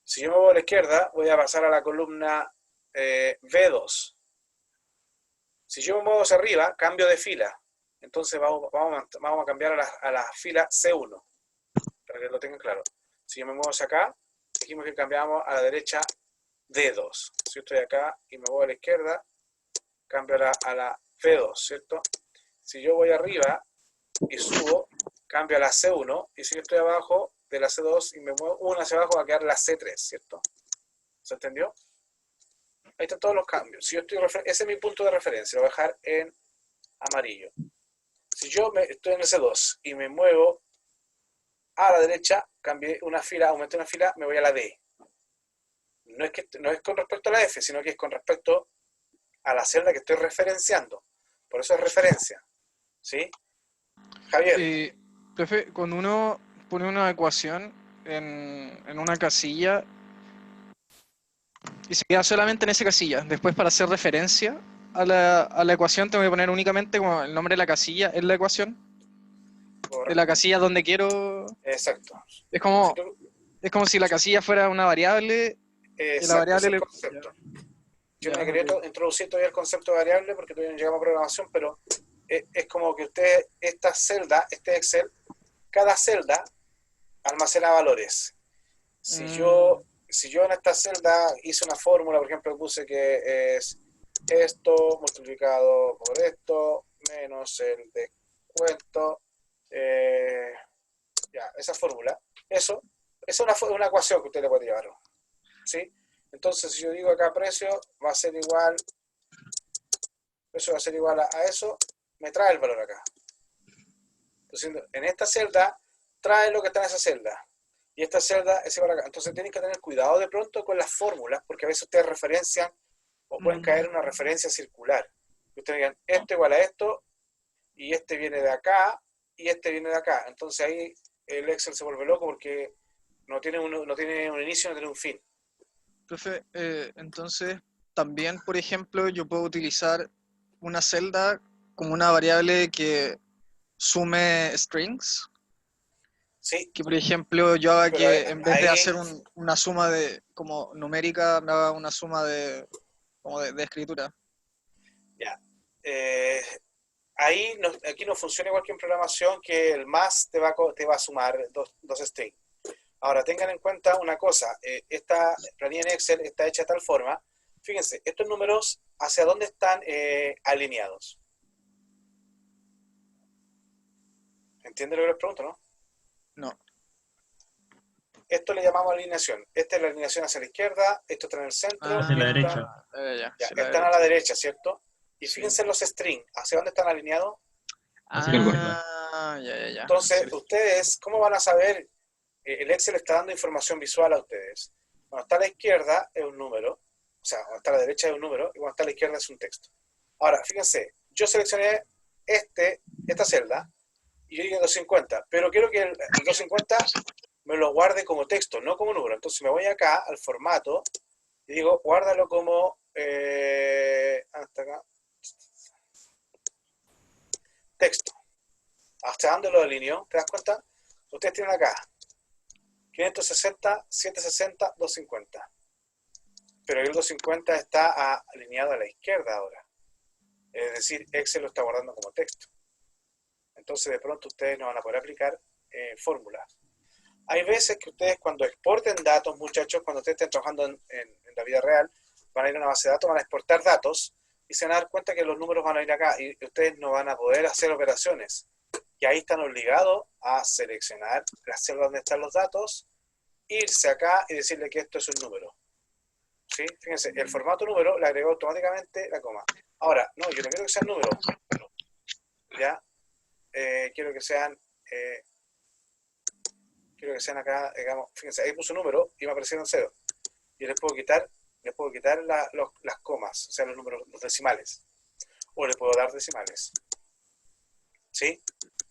Si yo me muevo a la izquierda, voy a pasar a la columna B2. Si yo me muevo hacia arriba, cambio de fila. Entonces vamos a cambiar a la fila C1, para que lo tengan claro. Si yo me muevo hacia acá, dijimos que cambiamos a la derecha D2. Si yo estoy acá y me voy a la izquierda, cambio a la B2, ¿cierto? Si yo voy arriba y subo, cambio a la C1, y si yo estoy abajo de la C2 y me muevo una hacia abajo, va a quedar la C3, ¿cierto? ¿Se entendió? Ahí están todos los cambios. Si yo ese es mi punto de referencia, lo voy a dejar en amarillo. Si yo estoy en el C2 y me muevo a la derecha, cambié una fila, aumenté una fila, me voy a la D. no es con respecto a la F, sino que es con respecto a la celda que estoy referenciando. Por eso es referencia. ¿Sí? Javier. Profe, cuando uno pone una ecuación en una casilla y se queda solamente en esa casilla, después para hacer referencia a la ecuación tengo que poner únicamente como el nombre de la casilla en la ecuación, de la casilla donde quiero. Exacto. Es Si como, tú- es como si la casilla fuera una variable y la exacto, ese variable es el le... concepto. Yo no Ya, quería ok. introducir todavía el concepto de variable porque todavía no llegamos a programación, pero es como que usted, esta celda, este Excel, cada celda almacena valores. Si Mm, yo, si yo en esta celda hice una fórmula, por ejemplo, puse que es esto multiplicado por esto menos el descuento, ya, esa fórmula, eso es una ecuación que usted le puede llevar, ¿sí? Entonces, si yo digo acá precio va a ser igual, a eso, me trae el valor acá. Entonces, en esta celda, trae lo que está en esa celda. Y esta celda es igual acá. Entonces, tienen que tener cuidado de pronto con las fórmulas, porque a veces ustedes referencian o pueden caer en una referencia circular. Ustedes digan, esto igual a esto, y este viene de acá, y este viene de acá. Entonces, ahí el Excel se vuelve loco porque no tiene un inicio, no tiene un fin. profe, entonces también, por ejemplo, yo puedo utilizar una celda como una variable que sume strings, Sí, que por ejemplo yo haga pero que en vez de ahí hacer una suma de como numérica, me haga una suma de como de escritura. ya. Ahí aquí no funciona igual que en programación, que el más te va a sumar dos strings. Ahora, tengan en cuenta una cosa, esta planilla en Excel está hecha de tal forma, fíjense, estos números, ¿hacia dónde están alineados? ¿Entienden lo que les pregunto, no? No. Esto le llamamos alineación. Esta es la alineación hacia la izquierda, esto está en el centro, Hacia y la esta, derecha. Ya, ya, sí, la están a derecha. la derecha, ¿cierto? Y Sí. fíjense los strings, ¿hacia dónde están alineados? Hacia la izquierda. Ya. Entonces, ustedes, ¿cómo van a saber? El Excel está dando información visual a ustedes. Cuando está a la izquierda es un número, o sea, cuando está a la derecha es un número, y cuando está a la izquierda es un texto. Ahora, fíjense, yo seleccioné esta celda, y yo digo 250, pero quiero que el 250 me lo guarde como texto, no como número. Entonces me voy acá al formato y digo, guárdalo como hasta acá, texto. ¿Hasta dónde lo alineo? ¿Te das cuenta? Ustedes tienen acá 560, 760, 250. Pero el 250 está alineado a la izquierda ahora. Es decir, Excel lo está guardando como texto. Entonces de pronto ustedes no van a poder aplicar fórmulas. Hay veces que ustedes cuando exporten datos, muchachos, cuando ustedes estén trabajando en la vida real, van a ir a una base de datos, van a exportar datos y se van a dar cuenta que los números van a ir acá y ustedes no van a poder hacer operaciones. Y ahí están obligados a seleccionar la celda donde están los datos, irse acá y decirle que esto es un número. ¿Sí? Fíjense, el formato número le agregó automáticamente la coma. Ahora, no, yo no quiero que sean números. ¿Ya? Quiero que sean acá, digamos, fíjense, ahí puso un número y me aparecieron cero. Y les puedo quitar las comas, o sea, los números, los decimales. O le puedo dar decimales. ¿Sí?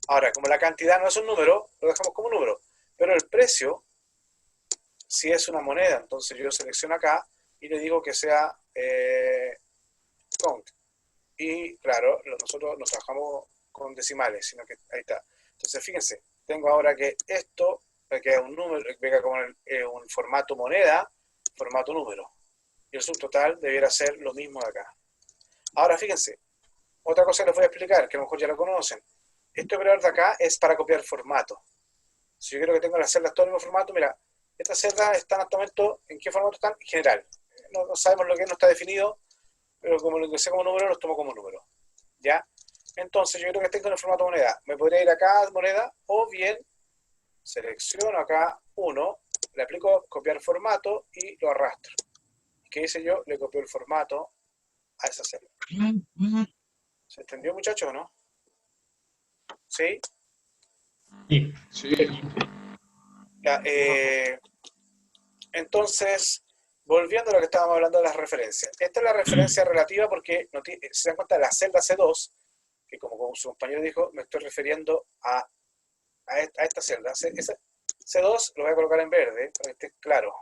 Ahora, como la cantidad no es un número, lo dejamos como número. Pero el precio, si es una moneda, entonces yo selecciono acá y le digo que sea count. Y claro, nosotros no trabajamos con decimales, sino que ahí está. Entonces, fíjense, tengo ahora que esto, que es un número, venga como un formato moneda, formato número. Y el subtotal debiera ser lo mismo de acá. Ahora, fíjense, otra cosa que les voy a explicar, que a lo mejor ya lo conocen. Este operador de acá es para copiar formato. Si yo quiero que tenga las celdas todo el mismo formato, mira, estas celdas están hasta el momento, ¿en qué formato están? General. No sabemos lo que es, no está definido, pero como lo ingresé como número, los tomo como número. ¿Ya? Entonces yo quiero que estén con el formato moneda. Me podría ir acá a moneda, o bien selecciono acá uno, le aplico copiar formato y lo arrastro. ¿Qué hice yo? Le copio el formato a esa celda. ¿Se entendió, muchachos, o no? ¿Sí? Sí. Ya, entonces, volviendo a lo que estábamos hablando de las referencias. Esta es la referencia relativa porque se dan cuenta de la celda C2, que como su compañero dijo, me estoy refiriendo a esta celda. Ese C2 lo voy a colocar en verde para que esté claro.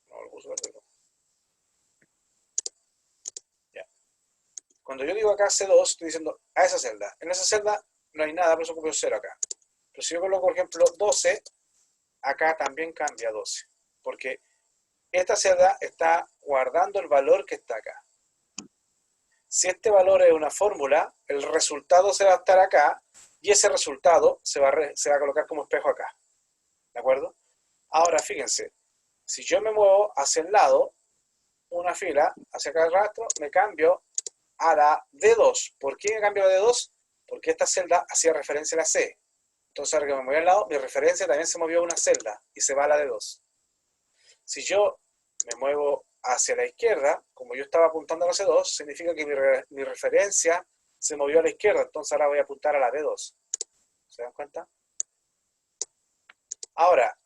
No, lo puse verde. Ya. Cuando yo digo acá C2, estoy diciendo a esa celda. En esa celda no hay nada, por eso copio 0 acá. Pero si yo coloco, por ejemplo, 12, acá también cambia 12. Porque esta celda está guardando el valor que está acá. Si este valor es una fórmula, el resultado se va a estar acá y ese resultado se va a colocar como espejo acá. ¿De acuerdo? Ahora, fíjense, si yo me muevo hacia el lado, una fila, hacia acá el rastro, me cambio a la D2. ¿Por qué me cambio a la D2? Porque esta celda hacía referencia a la C. Entonces, ahora que me moví al lado, mi referencia también se movió a una celda y se va a la D2. Si yo me muevo hacia la izquierda, como yo estaba apuntando a la C2, significa que mi referencia se movió a la izquierda, entonces ahora voy a apuntar a la D2. ¿Se dan cuenta? Ahora,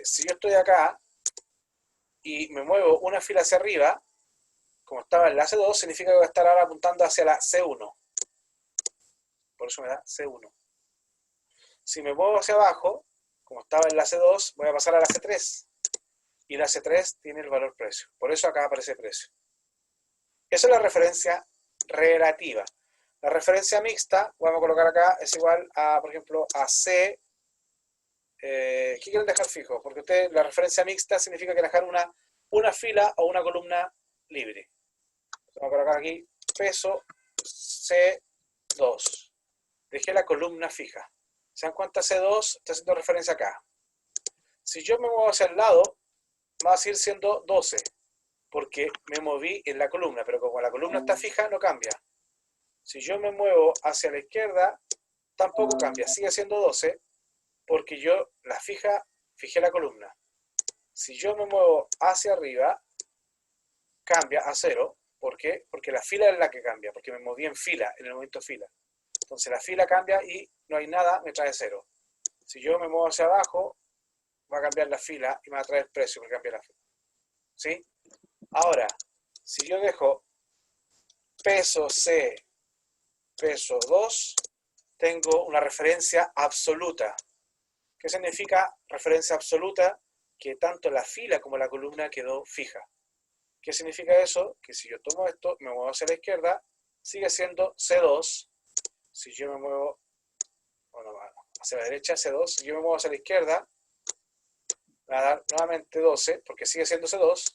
si yo estoy acá y me muevo una fila hacia arriba, como estaba en la C2, significa que voy a estar ahora apuntando hacia la C1. Por eso me da C1. Si me muevo hacia abajo, como estaba en la C2, voy a pasar a la C3. Y la C3 tiene el valor precio. Por eso acá aparece precio. Esa es la referencia relativa. La referencia mixta, vamos a colocar acá, es igual a, por ejemplo, a C. ¿Qué quieren dejar fijo? Porque la referencia mixta significa que dejar una fila o una columna libre. Vamos a colocar aquí peso C2. Dejé la columna fija. ¿Se dan cuenta? C2 está haciendo referencia acá. Si yo me muevo hacia el lado, va a seguir siendo 12, porque me moví en la columna, pero como la columna está fija, no cambia. Si yo me muevo hacia la izquierda, tampoco cambia, sigue siendo 12, porque yo fijé la columna. Si yo me muevo hacia arriba, cambia a 0. ¿Por qué? Porque la fila es la que cambia, porque me moví en fila, en el momento fila. Entonces la fila cambia y no hay nada, me trae 0. Si yo me muevo hacia abajo, va a cambiar la fila y me va a traer el precio porque cambia la fila. ¿Sí? Ahora, si yo dejo peso C, peso 2, tengo una referencia absoluta. ¿Qué significa referencia absoluta? Que tanto la fila como la columna quedó fija. ¿Qué significa eso? Que si yo tomo esto, me muevo hacia la izquierda, sigue siendo C2. Si yo me muevo hacia la derecha, C2. Si yo me muevo hacia la izquierda, me va a dar nuevamente 12, porque sigue siendo C2.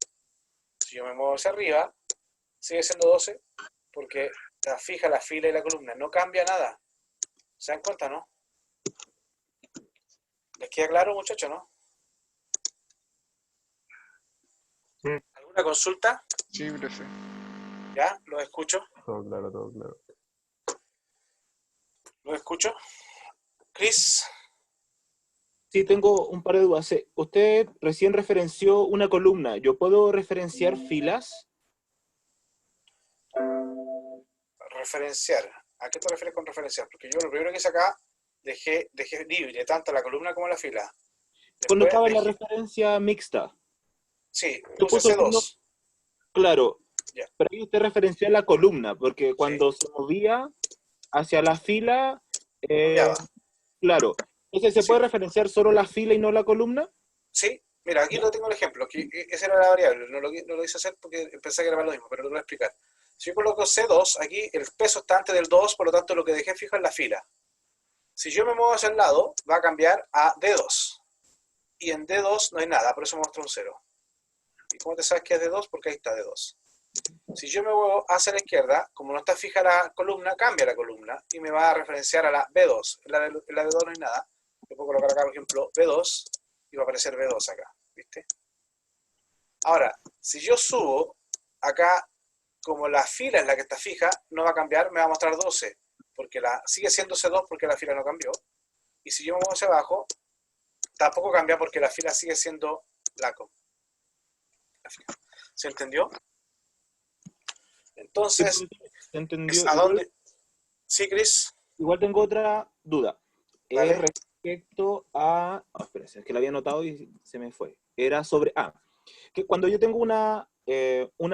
Si yo me muevo hacia arriba, sigue siendo 12, porque está fija la fila y la columna. No cambia nada. ¿Se dan cuenta, no? ¿Les queda claro, muchachos, no? Sí. ¿Alguna consulta? Sí, profe. ¿Ya? ¿Los escucho? Todo claro, todo claro. ¿Los escucho? Chris. Sí, tengo un par de dudas. Usted recién referenció una columna. ¿Yo puedo referenciar filas? Referenciar. ¿A qué te refieres con referenciar? Porque yo lo primero que hice acá, dejé libre tanto la columna como la fila. Cuando Después estaba en la referencia mixta. Sí, Yo puse puse el signo- C2. Claro, Ya. pero ahí usted referenció la columna, porque cuando se movía hacia la fila, Cambiaba. claro. Entonces, ¿se Sí. puede referenciar solo la fila y no la columna? Sí, mira, aquí lo tengo el ejemplo. Aquí, esa era la variable. No lo hice hacer porque pensé que era para lo mismo, pero lo voy a explicar. Si yo coloco C2, aquí el peso está antes del 2, por lo tanto lo que dejé fijo es la fila. Si yo me muevo hacia el lado, va a cambiar a D2. Y en D2 no hay nada, por eso me muestra un 0. ¿Y cómo te sabes que es D2? Porque ahí está D2. Si yo me muevo hacia la izquierda, como no está fija la columna, cambia la columna y me va a referenciar a la B2. En la D2 no hay nada. Yo puedo colocar acá, por ejemplo, B2 y va a aparecer B2 acá. ¿Viste? Ahora, si yo subo, acá, como la fila es la que está fija, no va a cambiar, me va a mostrar 12. Porque sigue siendo C2 porque la fila no cambió. Y si yo me muevo hacia abajo, tampoco cambia porque la fila sigue siendo la fila. ¿Se entendió? Entonces, ¿Se entendió? ¿a dónde? Sí, Chris. Igual tengo otra duda. Vale. respecto a... espérense, es que lo había notado y se me fue. Era sobre... que cuando yo tengo una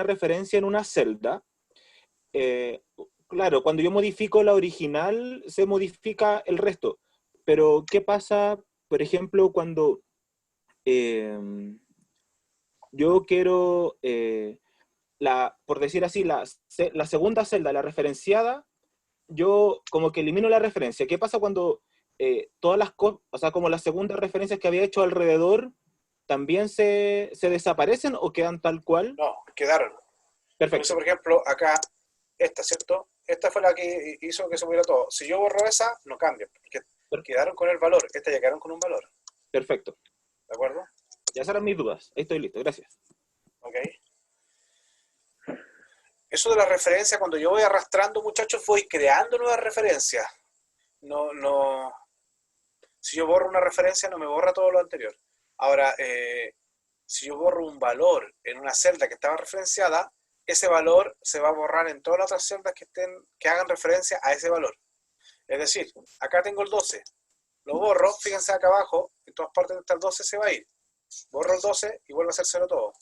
referencia en una celda, eh, claro, cuando yo modifico la original, se modifica el resto. Pero, ¿qué pasa, por ejemplo, cuando eh, yo quiero, por decir así, la segunda celda, la referenciada, yo como que elimino la referencia? ¿Qué pasa cuando todas las cosas, o sea, como las segundas referencias que había hecho alrededor, también se desaparecen o quedan tal cual? No, quedaron. Por eso, Perfecto, por ejemplo, acá, esta, ¿cierto? Esta fue la que hizo que se moviera todo. Si yo borro esa, no cambia, porque per- quedaron con el valor. Estas ya quedaron con un valor. perfecto. ¿De acuerdo? Ya esas eran mis dudas. Ahí estoy listo, gracias. Ok. Eso de la referencia, cuando yo voy arrastrando, muchachos, voy creando nuevas referencias. No. Si yo borro una referencia, no me borra todo lo anterior. Ahora, si yo borro un valor en una celda que estaba referenciada, ese valor se va a borrar en todas las otras celdas que hagan referencia a ese valor. Es decir, acá tengo el 12, lo borro, fíjense acá abajo, en todas partes donde está el 12 se va a ir. Borro el 12 y vuelve a ser 0 todo.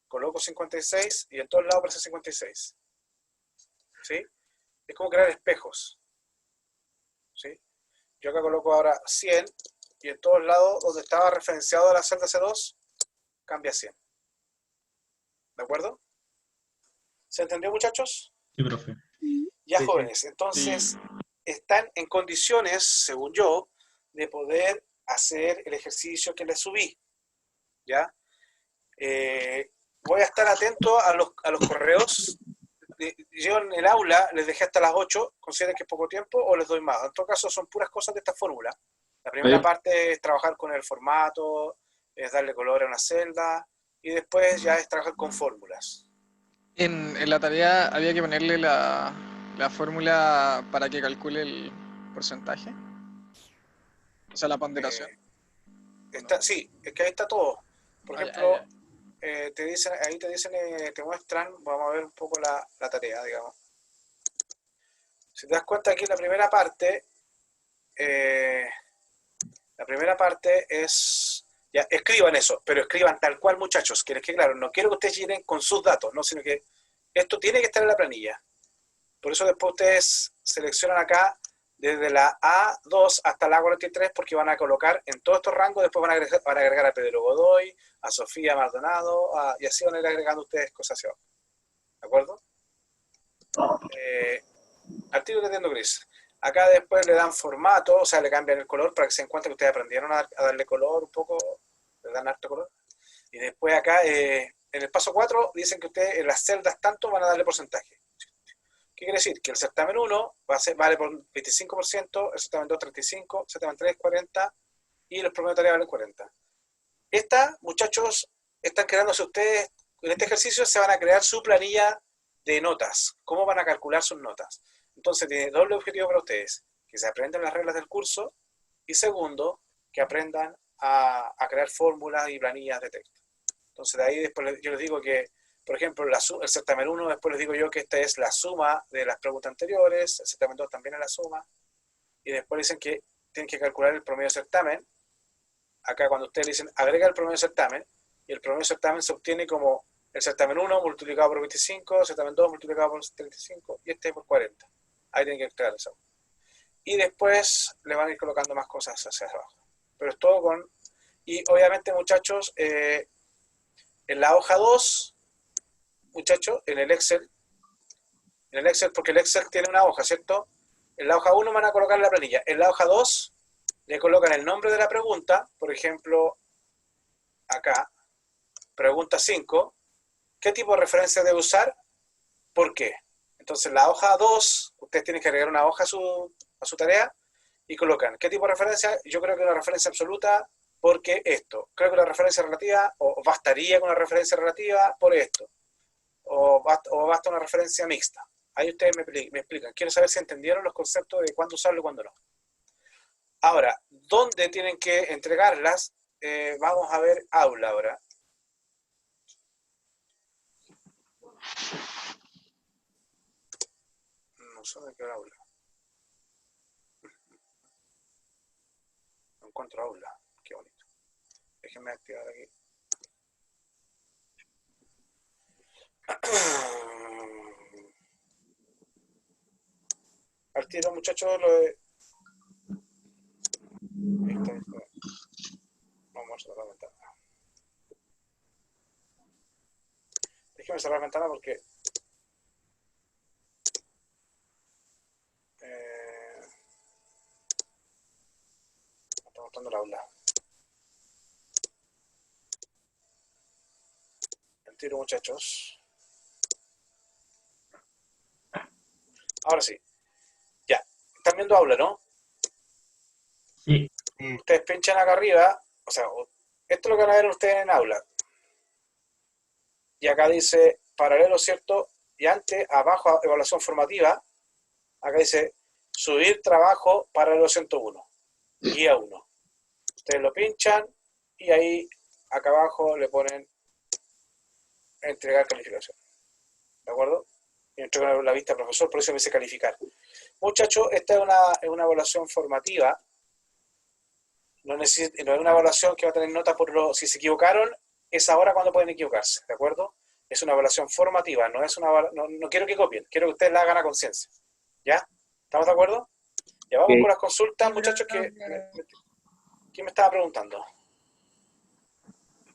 Coloco 56 y en todos lados aparece 56. ¿Sí? Es como crear espejos. ¿Sí? Yo acá coloco ahora 100 y en todos lados donde estaba referenciado la celda C2, cambia a 100. ¿De acuerdo? ¿Se entendió, muchachos? Sí, profe. Ya, Sí, sí. jóvenes, entonces están en condiciones, según yo, de poder hacer el ejercicio que les subí. ¿Ya? Voy a estar atento a los correos. Yo en el aula les dejé hasta las 8, consideren que es poco tiempo, o les doy más. En todo caso, son puras cosas de esta fórmula. La primera Oye. parte es trabajar con el formato, es darle color a una celda, y después ya es trabajar con fórmulas. En la tarea había que ponerle la fórmula para que calcule el porcentaje, o sea, la ponderación. Sí, es que ahí está todo. Por Ah, ya, ejemplo, ya. ahí te dicen, te muestran, vamos a ver un poco la tarea, digamos. Si te das cuenta aquí en eh, la primera parte es, ya, escriban eso, pero escriban tal cual, muchachos, que claro, no quiero que ustedes llenen con sus datos, no, sino que esto tiene que estar en la planilla. Por eso después ustedes seleccionan acá desde la A2 hasta la A43 porque van a colocar en todos estos rangos, después van a agregar a Pedro Godoy, a Sofía Maldonado, y así van a ir agregando ustedes cosas hacia abajo. ¿De acuerdo? Al tiro que entiendo, Gris. Acá después le dan formato, o sea, le cambian el color para que se encuentre que ustedes aprendieron a darle color un poco, le dan harto color. Y después acá, en el paso 4, dicen que ustedes en las celdas tanto van a darle porcentaje. ¿Qué quiere decir? Que el certamen 1 vale por 25%, el certamen 2 35%, el certamen 3 40% y los promedios de tarea valen 40%. Muchachos, están creándose ustedes, en este ejercicio se van a crear su planilla de notas. ¿Cómo van a calcular sus notas? Entonces tiene doble objetivo para ustedes, que se aprendan las reglas del curso y segundo, que aprendan a crear fórmulas y planillas de texto. Entonces de ahí después yo les digo que, por ejemplo, el certamen 1, después les digo yo que esta es la suma de las preguntas anteriores, el certamen 2 también es la suma, y después dicen que tienen que calcular el promedio de certamen. Acá cuando ustedes dicen agrega el promedio de certamen, y el promedio de certamen se obtiene como el certamen 1 multiplicado por 25, el certamen 2 multiplicado por 35 y este por 40. Ahí tienen que extraer eso. Y después le van a ir colocando más cosas hacia abajo. Pero es todo con... Y obviamente, muchachos, en la hoja 2, muchachos, en el Excel, porque el Excel tiene una hoja, ¿cierto? En la hoja 1 van a colocar la planilla. En la hoja 2 le colocan el nombre de la pregunta, por ejemplo, acá, pregunta 5, ¿qué tipo de referencia debe usar? ¿Por qué? Entonces, la hoja 2, ustedes tienen que agregar una hoja a su tarea y colocan ¿qué tipo de referencia? Yo creo que una referencia absoluta porque esto. Creo que una referencia relativa, o bastaría con una referencia relativa por esto. O basta una referencia mixta. Ahí ustedes me explican. Quiero saber si entendieron los conceptos de cuándo usarlo y cuándo no. Ahora, ¿dónde tienen que entregarlas? Vamos a ver aula ahora. No sé de qué aula. encuentro aula. Qué bonito. Déjenme activar aquí. Al tiro, muchachos, lo de... Ahí está. Vamos a cerrar la ventana. Déjenme cerrar la ventana porque... me está mostrando el aula. Al tiro, muchachos. Ahora sí. Ya. Están viendo aula, ¿no? Sí. Ustedes pinchan acá arriba, o sea, esto es lo que van a ver ustedes en aula. Y acá dice paralelo, ¿cierto? Y antes, abajo, evaluación formativa, acá dice subir trabajo paralelo 101, guía 1. Ustedes lo pinchan y ahí, acá abajo, le ponen entregar calificación. ¿De acuerdo? Y entregan la vista al profesor, por eso me dice calificar. Muchachos, esta es una evaluación formativa. No es una evaluación que va a tener nota por si se equivocaron, es ahora cuando pueden equivocarse, ¿de acuerdo? Es una evaluación formativa, no quiero que copien, quiero que ustedes la hagan a conciencia. ¿Ya? ¿Estamos de acuerdo? Ya vamos con las consultas, muchachos, ¿quién me estaba preguntando?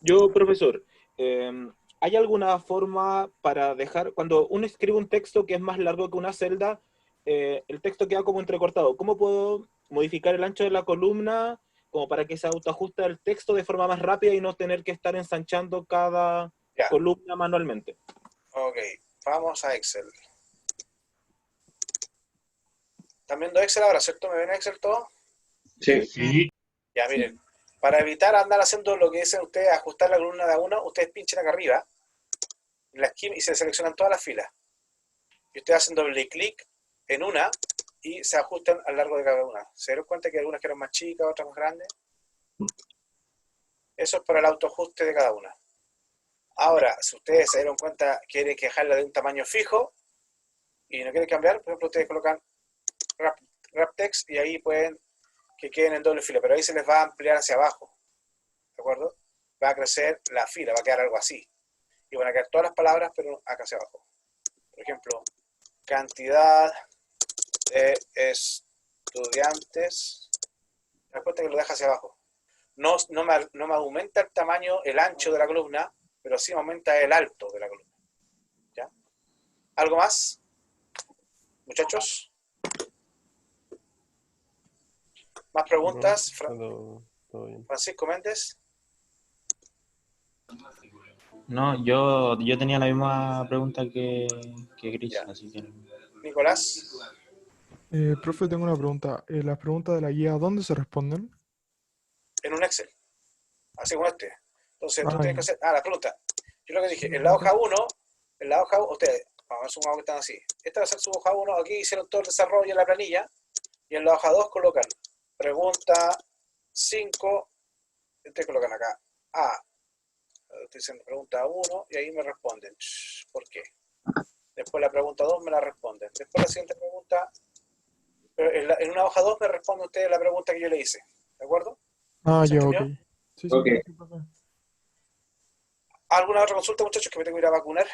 Yo, profesor, ¿hay alguna forma para dejar, cuando uno escribe un texto que es más largo que una celda, el texto queda como entrecortado? ¿Cómo puedo modificar el ancho de la columna como para que se autoajuste el texto de forma más rápida y no tener que estar ensanchando cada Ya. columna manualmente? Ok, vamos a Excel. ¿Están viendo Excel ahora, cierto? ¿Me ven Excel todo? Sí. Ya, miren, para evitar andar haciendo lo que dicen ustedes, ajustar la columna de a uno, ustedes pinchen acá arriba, en la esquina, y se seleccionan todas las filas. Y ustedes hacen doble clic en una y se ajustan a lo largo de cada una. ¿Se dieron cuenta que algunas eran más chicas, otras más grandes? Eso es para el autoajuste de cada una. Ahora, si ustedes se dieron cuenta, quieren que dejarla de un tamaño fijo y no quieren cambiar, por ejemplo, ustedes colocan wrap text y ahí pueden que queden en doble fila, pero ahí se les va a ampliar hacia abajo, ¿de acuerdo? Va a crecer la fila, va a quedar algo así. Y van a quedar todas las palabras, pero acá hacia abajo. Por ejemplo, cantidad de estudiantes. ¿Te das cuenta que lo deja hacia abajo? No me aumenta el tamaño, el ancho de la columna, pero sí me aumenta el alto de la columna. ¿Ya? ¿Algo más? Muchachos. ¿Más preguntas? Todo bien. Francisco Méndez. No, yo tenía la misma pregunta que Chris, Ya. así que... Nicolás. Profe, tengo una pregunta. Las preguntas de la guía, ¿dónde se responden? En un Excel. Así como este. Entonces tú Ah, tienes que hacer... la pregunta. Yo lo que dije, en la hoja 1, ustedes, vamos a sumar que están así. Esta va a ser su hoja 1, aquí hicieron todo el desarrollo en la planilla, y en la hoja 2 colocan pregunta 5, ustedes colocan acá estoy diciendo pregunta 1, y ahí me responden. ¿Por qué? Después la pregunta 2 me la responden. Después la siguiente pregunta, pero en una hoja 2 me responde usted la pregunta que yo le hice. ¿De acuerdo? ¿Se ya, ok. entendió? Sí, Ok. sí, profe. ¿Alguna otra consulta, muchachos, que me tengo que ir a vacunar?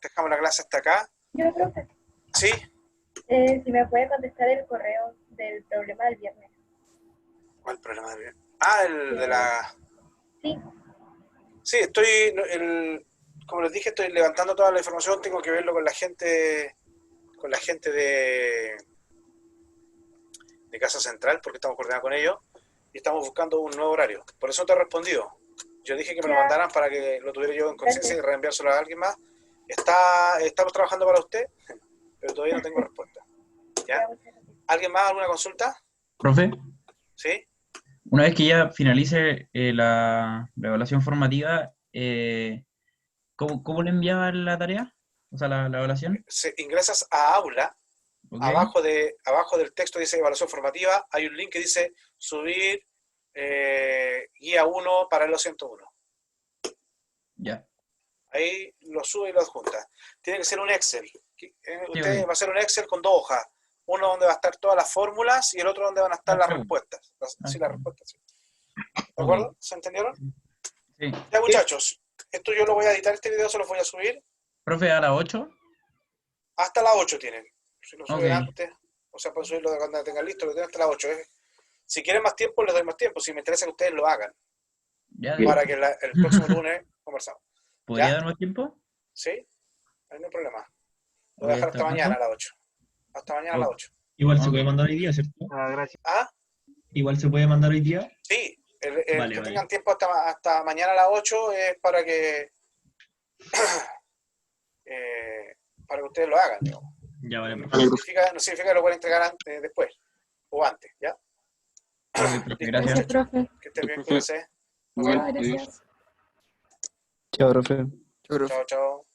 Dejamos la clase hasta acá. Yo, profe, ¿Sí? si me puede contestar el correo del problema del viernes. ¿Cuál problema de... el de la... Sí, Sí, como les dije, estoy levantando toda la información, tengo que verlo con la gente de Casa Central, porque estamos coordinados con ellos, y estamos buscando un nuevo horario. Por eso no te he respondido. Yo dije que me lo Ya. mandaran para que lo tuviera yo en conciencia y reenviárselo a alguien más. Estamos trabajando para usted, pero todavía no tengo respuesta. ¿Ya? muchas gracias. ¿Alguien más? ¿Alguna consulta? Profe, ¿Sí? una vez que ya finalice la evaluación formativa, ¿cómo le enviaba la tarea? O sea, la evaluación. Ingresas a Aula. ¿Ok? Abajo del texto dice evaluación formativa, hay un link que dice subir guía 1 para el 101. Ya. Ahí lo sube y lo adjunta. Tiene que ser un Excel. Usted ok. va a hacer un Excel con 2 hojas. Uno donde va a estar todas las fórmulas y el otro donde van a estar las respuestas. Sí, las respuestas. Sí. ¿De acuerdo? ¿Se entendieron? Sí. Ya, muchachos. Esto yo lo voy a editar, este video se lo voy a subir. Profe, a las 8. Hasta las 8 tienen. Si lo suben Ok. antes, o sea, pueden subirlo de cuando tengan listo, lo tienen hasta las 8. Si quieren más tiempo, les doy más tiempo. Si me interesa que ustedes lo hagan, Ya, para que el próximo lunes conversamos. ¿podría ¿Ya? dar más tiempo? ¿Sí? No hay problema. Lo Ok, voy a dejar hasta ¿hasta mañana a cuándo? las 8. Hasta mañana a las 8. Igual se Ok. puede mandar hoy día, ¿cierto? ¿Ah? Igual se puede mandar hoy día. Sí. El Vale, que vale. tengan tiempo hasta mañana a las 8 es para que para que ustedes lo hagan, digamos. Ya, vale, No profe. significa que lo pueden entregar antes, después o antes, ¿ya? Ok, profe, Listo, gracias. Gracias, profe. que estén bien, Profe. cuídense. Nos Igual, vemos. adiós. Gracias. Chao, profe. Yo creo- Chao, chao.